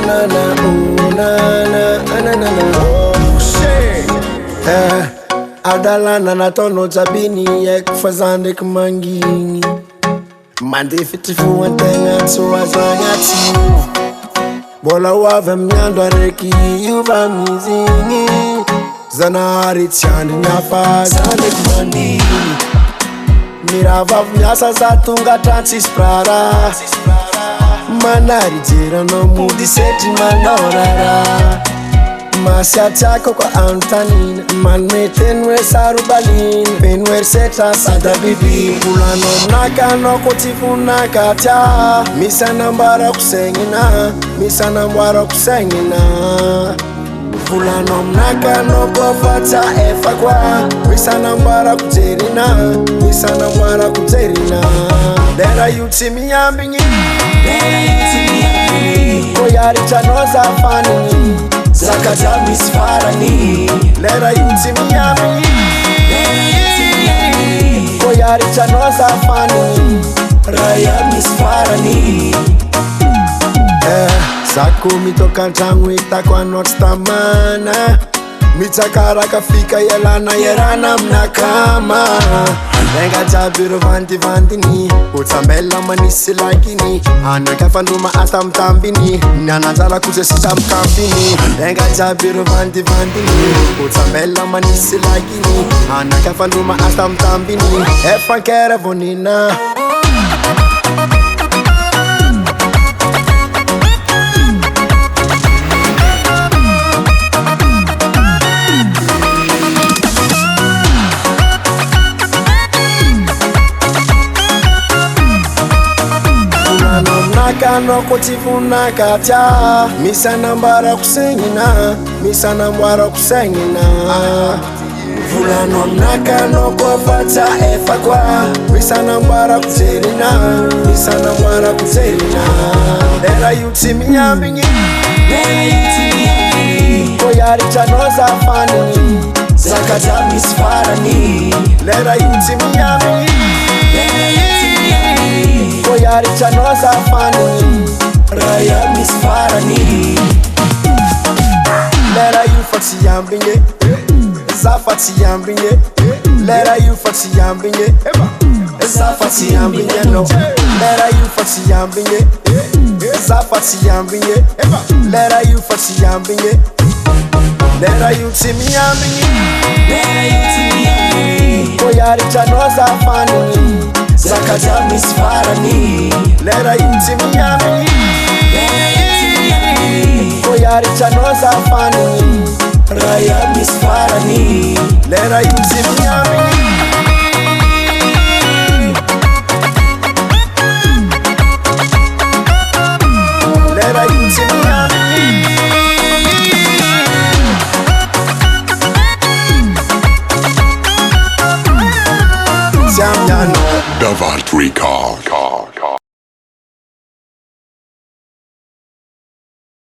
na na, oh na na na, oh shit. Adalana na tono tabini ek fazande kumangini. Mande fitifu wantenga tuwazangati. Bola wave mnyando areki yuba mizingi. Zanari tiandi nafa zande kumandini. Mirava vnyasa zatunga tansis prara. Manari jira no mudi seti manorara. Masya chako kwa Antanina. Man metenwe sarubalin. Penwer seta sada bibi. Kulano mnaka no kotifu nakacha. Misa nambara kusengina. Misa nambara kusengina. Fulano mnaka no kofata efa kwa. Misa nambara kuterina. Misa nambara kuterina. Dera yuti miyambingi. Dera yuti miyambingi. Koyari chanoza fani. Zakata misfarani. Lera yuti miyami. Koyari chanoza fani. Raya misfarani. Sako mitoka tangu itakwa notstamana. Mitakara kafika yelana yerana mnakama. Lenga jabiro vanti vantini. Utambela manisi lakini. Anaka fanduma asa mtambini. Nanazala kuse sisa mkampini. Lenga jabiro vanti vantini. Utambela manisi lakini. Anaka fanduma asa mtambini. Efa kere vonina. Kano kotifuna kacha. Misa nambara kusengina. Misa nambara kusengina. Fulano mnaka no kofata efa kwa. Misa nambara kuterina. Misa nambara kuterina. Dera yuti miyambingi. Dera yuti miyambingi. Koyari chanoza fani. Zakata misfarani. Dera yuti miyambingi. Dera yuti miyambingi. Koyari chanoza fani. Raya misfarani. Lera you fati yambinge. Zafati yambinge. Lera you fati yambinge. Zafati yambinge no. Lera you fati yambinge. Zafati yambinge. Lera you fati yambinge. Lera you timi yambinge. Lera you timi yambinge. Koyari chanoza fani. Zakata misfarani. Lera yuti miyami. Koyari chanoza fani. Raya misfarani. Lera yuti miyami. Lera yuti miyami. Davart Record.